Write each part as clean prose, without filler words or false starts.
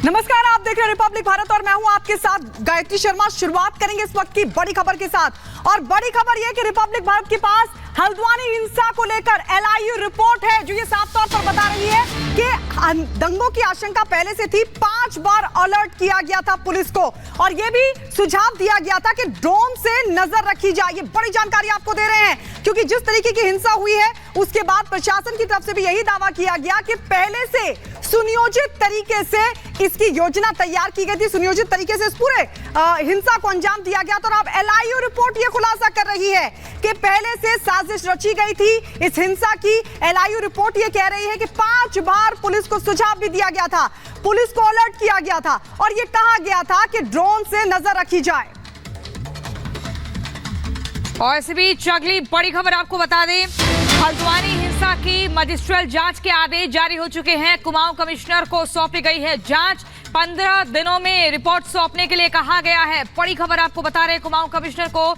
नमस्कार, आप देख रहे हैं रिपब्लिक भारत और मैं हूं आपके साथ गायत्री शर्मा। शुरुआत करेंगे इस वक्त की बड़ी खबर के साथ और बड़ी खबर यह कि रिपब्लिक भारत के पास हल्द्वानी हिंसा को लेकर LIU रिपोर्ट है जो ये साफ तौर पर बता रही है कि दंगों की आशंका पहले से थी। 5 बार अलर्ट किया गया था पुलिस को और यह भी सुझाव दिया गया था कि ड्रोन से नजर रखी जाए। ये बड़ी जानकारी आपको दे रहे हैं क्योंकि जिस तरीके की हिंसा हुई है उसके बाद प्रशासन की तरफ से भी यही दावा किया गया कि पहले से सुनियोजित तरीके से इसकी योजना तैयार की गई थी, सुनियोजित तरीके से इस पूरे हिंसा को अंजाम दिया गया था। और अब LIU रिपोर्ट ये खुलासा कर रही है कि पहले से साजिश रची गई थी इस हिंसा की। LIU रिपोर्ट ये कह रही है कि 5 बार पुलिस को सुझाव भी दिया गया था, पुलिस को अलर्ट किया गया था और ये कहा गया था कि ड्रोन से नजर रखी जाए। और इसी बीच अगली बड़ी खबर आपको बता दें, हल्द्वानी हिंसा की मजिस्ट्रियल जांच के आदेश जारी हो चुके हैं। कुमाऊं कमिश्नर को सौंपी गई है जांच। 15 दिनों में रिपोर्ट सौंपने के लिए कहा गया है। बड़ी खबर आपको बता रहे हैं, कुमाऊं कमिश्नर को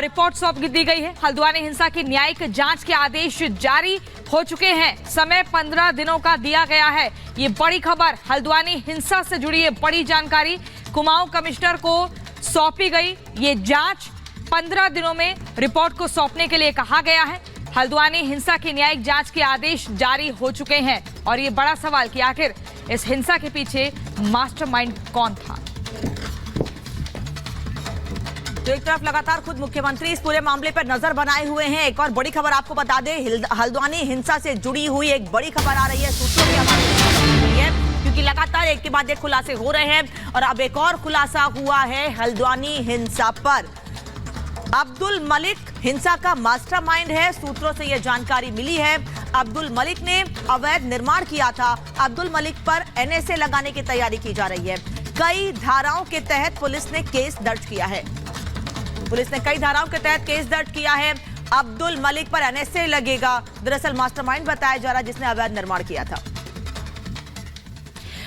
रिपोर्ट सौंप दी गई है। हल्द्वानी हिंसा की न्यायिक जांच के आदेश जारी हो चुके हैं। समय 15 दिनों का दिया गया है। ये बड़ी खबर, हल्द्वानी हिंसा से जुड़ी है बड़ी जानकारी। कुमाऊं कमिश्नर को सौंपी गई ये जांच। 15 दिनों में रिपोर्ट को सौंपने के लिए कहा गया है। हल्द्वानी हिंसा की न्यायिक जांच के आदेश जारी हो चुके हैं और ये बड़ा सवाल कि आखिर इस हिंसा के पीछे मास्टरमाइंड कौन था। तो एक तरफ लगातार खुद मुख्यमंत्री इस पूरे मामले पर नजर बनाए हुए हैं। एक और बड़ी खबर आपको बता दें, हल्द्वानी हिंसा से जुड़ी हुई एक बड़ी खबर आ रही है, सूत्रों की हमारे है क्योंकि लगातार एक के बाद एक खुलासे हो रहे हैं और अब एक और खुलासा हुआ है हल्द्वानी हिंसा पर। अब्दुल मलिक हिंसा का मास्टरमाइंड है, सूत्रों से यह जानकारी मिली है। अब्दुल मलिक ने अवैध निर्माण किया था। अब्दुल मलिक पर NSA लगाने की तैयारी की जा रही है। कई धाराओं के तहत पुलिस ने केस दर्ज किया है। पुलिस ने कई धाराओं के तहत केस दर्ज किया है। अब्दुल मलिक पर NSA लगेगा। दरअसल मास्टरमाइंड बताया जा रहा है जिसने अवैध निर्माण किया था।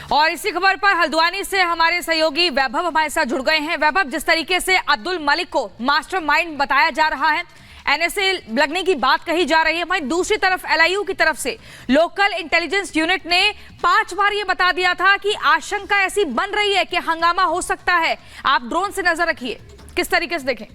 और इसी खबर पर हल्द्वानी से हमारे सहयोगी वैभव हमारे साथ जुड़ गए हैं। वैभव, जिस तरीके से अब्दुल मलिक को मास्टरमाइंड बताया जा रहा है, NSA लगने की बात कही जा रही है, वहीं दूसरी तरफ LIU की तरफ से लोकल इंटेलिजेंस यूनिट ने 5 बार ये बता दिया था कि आशंका ऐसी बन रही है कि हंगामा हो सकता है, आप ड्रोन से नजर रखिए। किस तरीके से देखें?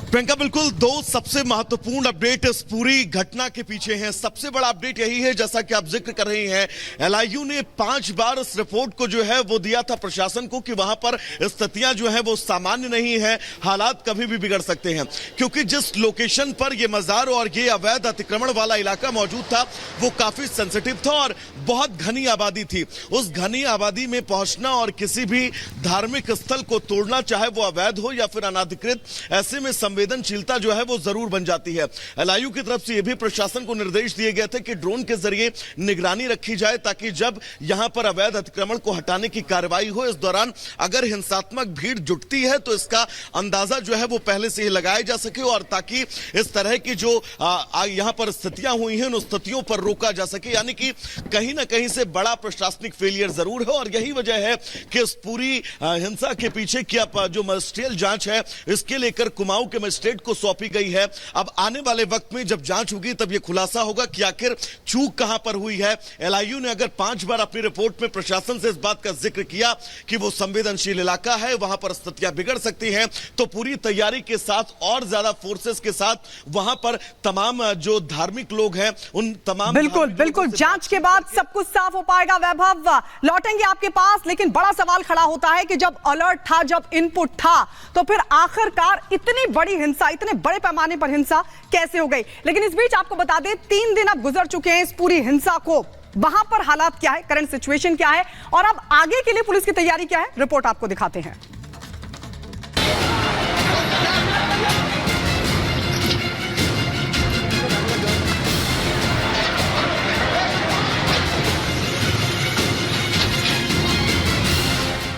प्रियंका, बिल्कुल 2 सबसे महत्वपूर्ण अपडेट इस पूरी घटना के पीछे हैं। सबसे बड़ा अपडेट यही है, जैसा कि आप जिक्र कर रही हैं, LIU ने 5 बार इस रिपोर्ट को जो है वो दिया था प्रशासन को कि वहां पर स्थितियां जो है वो सामान्य नहीं है, हालात कभी भी बिगड़ सकते हैं। क्योंकि जिस लोकेशन पर ये मजार और ये अवैध अतिक्रमण वाला इलाका मौजूद था वो काफी सेंसिटिव था और बहुत घनी आबादी थी। उस घनी आबादी में पहुंचना और किसी भी धार्मिक स्थल को तोड़ना, चाहे वो अवैध हो या फिर अनाधिकृत, ऐसे में संवेदनशीलता जो है वो जरूर बन जाती है। LIU की तरफ से यह भी प्रशासन को निर्देश दिए गए थे कि ड्रोन के जरिए निगरानी रखी जाए ताकि जब यहां पर अवैध अतिक्रमण को हटाने की कार्रवाई हो, इस दौरान अगर हिंसात्मक भीड़ जुटती है तो इसका अंदाजा जो है वो पहले से ही लगाया जा सके और ताकि इस तरह की जो यहां पर स्थितियां हुई हैं उन स्थितियों पर रोका जा सके। यानी कि कहीं ना कहीं से बड़ा प्रशासनिक फेलियर जरूर है और यही वजह है कि इस पूरी हिंसा के पीछे क्या जो मजिस्ट्रियल जांच है इसके लेकर कुमाऊं के मजिस्ट्रेट को सौंपी गई है। अब आने वाले वक्त में जब जांच होगी तब यह खुलासा होगा कि आखिर चूक कहां पर हुई है। LIU ने अगर 5 बार अपनी रिपोर्ट में प्रशासन से इस बात का जिक्र किया कि वो संवेदनशील इलाका है, वहां पर स्थितियां बिगड़ सकती हैं, तो पूरी तैयारी के साथ और ज्यादा फोर्सेस के साथ वहां पर तमाम जो धार्मिक लोग हैं उन तमाम बिल्कुल जांच के बाद सब कुछ साफ हो पाएगा। वैभव, लौटेंगे आपके पास, लेकिन बड़ा सवाल खड़ा होता है कि जब अलर्ट था, जब इनपुट था, तो फिर आखिरकार इतनी बड़ी हिंसा, इतने बड़े पैमाने पर हिंसा कैसे हो गई। लेकिन इस बीच आपको बता दें 3 दिन अब गुजर चुके हैं इस पूरी हिंसा को। वहां पर हालात क्या है, करंट सिचुएशन क्या है और अब आगे के लिए पुलिस की तैयारी क्या है, रिपोर्ट आपको दिखाते हैं।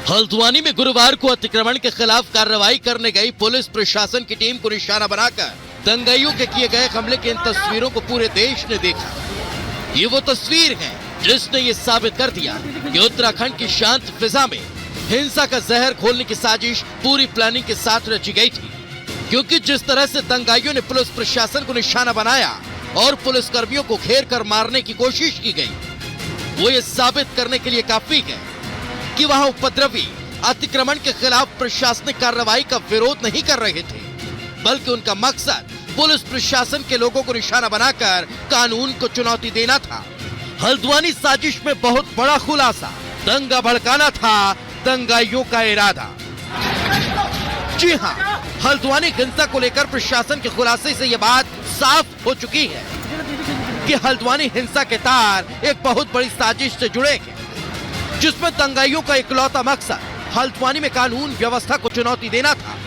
हल्द्वानी में गुरुवार को अतिक्रमण के खिलाफ कार्रवाई करने गई पुलिस प्रशासन की टीम को निशाना बनाकर दंगाइयों के किए गए हमले की इन तस्वीरों को पूरे देश ने देखा। ये वो तस्वीर है जिसने ये साबित कर दिया कि उत्तराखंड की शांत फिजा में हिंसा का जहर घोलने की साजिश पूरी प्लानिंग के साथ रची गई थी। क्योंकि जिस तरह से दंगाइयों ने पुलिस प्रशासन को निशाना बनाया और पुलिसकर्मियों को घेर कर मारने की कोशिश की गई, वो ये साबित करने के लिए काफी है कि वहां उपद्रवी अतिक्रमण के खिलाफ प्रशासनिक कार्रवाई का विरोध नहीं कर रहे थे, बल्कि उनका मकसद पुलिस प्रशासन के लोगों को निशाना बनाकर कानून को चुनौती देना था। हल्द्वानी साजिश में बहुत बड़ा खुलासा, दंगा भड़काना था दंगाइयों का इरादा। जी हां, हल्द्वानी हिंसा को लेकर प्रशासन के खुलासे से यह बात साफ हो चुकी है कि हल्द्वानी हिंसा के तार एक बहुत बड़ी साजिश से जुड़े हैं, जिसमें दंगाइयों का इकलौता मकसद हल्द्वानी में कानून व्यवस्था को चुनौती देना था।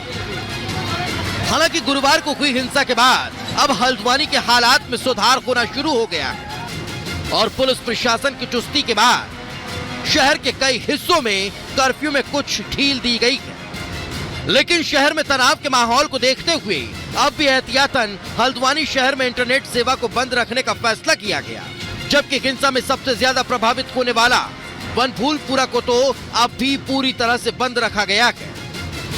हालांकि गुरुवार को हुई हिंसा के बाद अब हल्द्वानी के हालात में सुधार होना शुरू हो गया है और पुलिस प्रशासन की चुस्ती के बाद शहर के कई हिस्सों में कर्फ्यू में कुछ ढील दी गई है। लेकिन शहर में तनाव के माहौल को देखते हुए अब भी एहतियातन हल्द्वानी शहर में इंटरनेट सेवा को बंद रखने का फैसला किया गया, जबकि हिंसा में सबसे ज्यादा प्रभावित होने वाला वनभूलपुरा को तो अब भी पूरी तरह से बंद रखा गया है।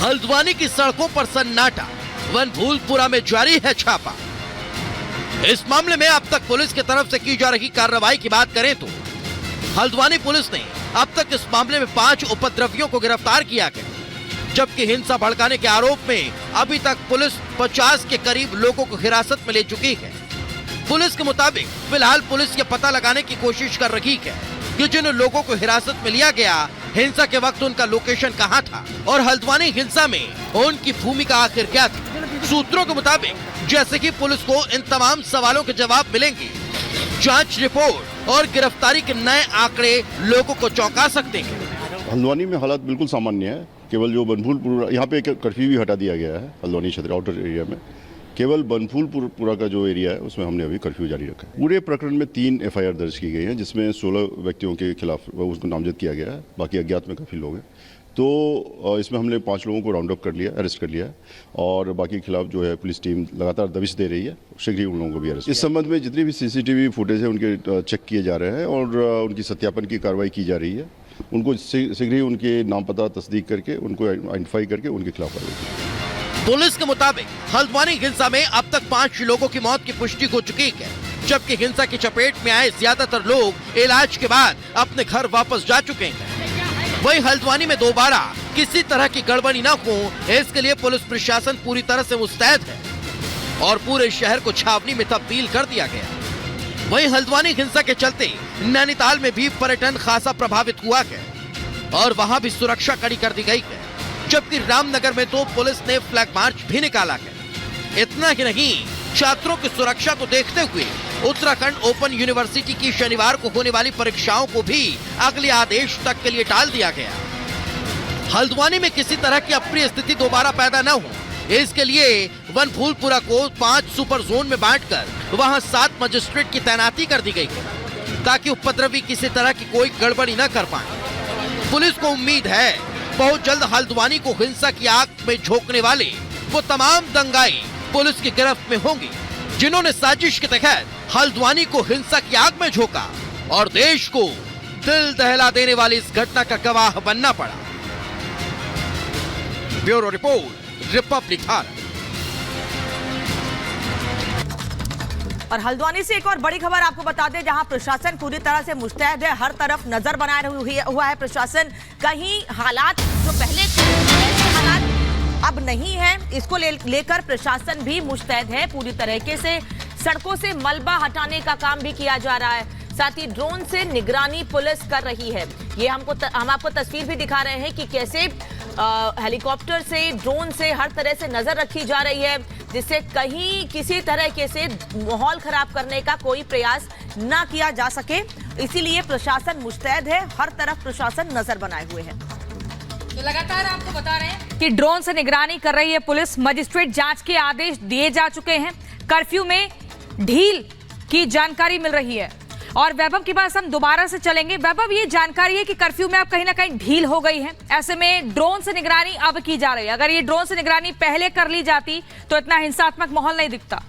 हल्द्वानी की सड़कों पर सन्नाटा, वनभूलपुरा में जारी है छापा। इस मामले में अब तक पुलिस की तरफ से की जा रही कार्रवाई की बात करें तो हल्द्वानी पुलिस ने अब तक इस मामले में 5 उपद्रवियों को गिरफ्तार किया है, जबकि हिंसा भड़काने के आरोप में अभी तक पुलिस 50 के करीब लोगों को हिरासत में ले चुकी है। पुलिस के मुताबिक फिलहाल पुलिस ये पता लगाने की कोशिश कर रही है कि जिन लोगों को हिरासत में लिया गया, हिंसा के वक्त उनका लोकेशन कहां था और हल्द्वानी हिंसा में उनकी भूमिका आखिर क्या थी। सूत्रों के मुताबिक जैसे कि पुलिस को इन तमाम सवालों के जवाब मिलेंगे, जांच रिपोर्ट और गिरफ्तारी के नए आंकड़े लोगों को चौंका सकते हैं। हल्द्वानी में हालात बिल्कुल सामान्य है। केवल जो बनफूलपुरा, यहाँ पे कर्फ्यू भी हटा दिया गया है हल्द्वानी क्षेत्र आउटर एरिया में। केवल बनफूलपुरा का जो एरिया है उसमें हमने अभी कर्फ्यू जारी रखा है। पूरे प्रकरण में 3 FIR दर्ज की गई है, जिसमें 16 व्यक्तियों के खिलाफ उसको नामजद किया गया है, बाकी अज्ञात में काफ़ी लोग हैं। तो इसमें हमने 5 लोगों को राउंड अप कर लिया, अरेस्ट कर लिया है और बाकी के खिलाफ जो है पुलिस टीम लगातार दबिश दे रही है, शीघ्र ही उन लोगों को भी अरेस्ट। इस संबंध में जितनी भी CCTV फुटेज है उनके चेक किए जा रहे हैं और उनकी सत्यापन की कार्रवाई की जा रही है। उनको शीघ्र ही उनके नाम पता तस्दीक करके उनको आइडेंटिफाई करके उनके खिलाफ कार्रवाई। पुलिस के मुताबिक हल्द्वानी हिंसा में अब तक 5 लोगों की मौत की पुष्टि हो चुकी है, जबकि हिंसा की चपेट में आए ज्यादातर लोग इलाज के बाद अपने घर वापस जा चुके हैं। वहीं हल्द्वानी में दोबारा किसी तरह की गड़बड़ी न हो, इसके लिए पुलिस प्रशासन पूरी तरह से मुस्तैद है और पूरे शहर को छावनी में तब्दील कर दिया गया। वहीं हल्द्वानी हिंसा के चलते नैनीताल में भी पर्यटन खासा प्रभावित हुआ है और वहां भी सुरक्षा कड़ी कर दी गई है, जबकि रामनगर में तो पुलिस ने फ्लैग मार्च भी निकाला है। इतना ही नहीं, छात्रों की सुरक्षा को देखते हुए उत्तराखंड ओपन यूनिवर्सिटी की शनिवार को होने वाली परीक्षाओं को भी अगले आदेश तक के लिए टाल दिया गया। हल्द्वानी में किसी तरह की अप्रिय स्थिति दोबारा पैदा न हो, इसके लिए वनभूलपुरा को 5 सुपर जोन में बांटकर वहां 7 मजिस्ट्रेट की तैनाती कर दी गई है, ताकि उपद्रवी किसी तरह की कोई गड़बड़ी न कर पाए। पुलिस को उम्मीद है बहुत जल्द हल्द्वानी को हिंसा की आग में झोंकने वाले वो तमाम दंगाई पुलिस की गिरफ्त में होंगे, जिन्होंने साजिश के तहत हल्द्वानी को हिंसा की आग में झोंका और देश को दिल दहला देने वाली इस घटना का गवाह बनना पड़ा। Bureau report, Republic Bharat. और हल्द्वानी से एक और बड़ी खबर आपको बता दें, जहां प्रशासन पूरी तरह से मुस्तैद है, हर तरफ नजर बनाए हुआ है प्रशासन। कहीं हालात जो पहले थे ऐसे हालात अब नहीं है, इसको लेकर प्रशासन भी मुस्तैद है। पूरी तरीके से सड़कों से मलबा हटाने का काम भी किया जा रहा है, साथ ही ड्रोन से निगरानी पुलिस कर रही है। ये हम आपको तस्वीर भी दिखा रहे हैं कि कैसे हेलीकॉप्टर से, ड्रोन से हर तरह से नजर रखी जा रही है, जिससे कहीं किसी तरह के से माहौल खराब करने का कोई प्रयास ना किया जा सके। इसीलिए प्रशासन मुस्तैद है, हर तरफ प्रशासन नजर बनाए हुए है। तो लगातार आपको बता रहे हैं कि ड्रोन से निगरानी कर रही है पुलिस। मजिस्ट्रेट जांच के आदेश दिए जा चुके हैं। कर्फ्यू में ढील की जानकारी मिल रही है। और वैभव के पास हम दोबारा से चलेंगे। वैभव, ये जानकारी है कि कर्फ्यू में अब कहीं ना कहीं ढील हो गई है, ऐसे में ड्रोन से निगरानी अब की जा रही है। अगर ये ड्रोन से निगरानी पहले कर ली जाती तो इतना हिंसात्मक माहौल नहीं दिखता।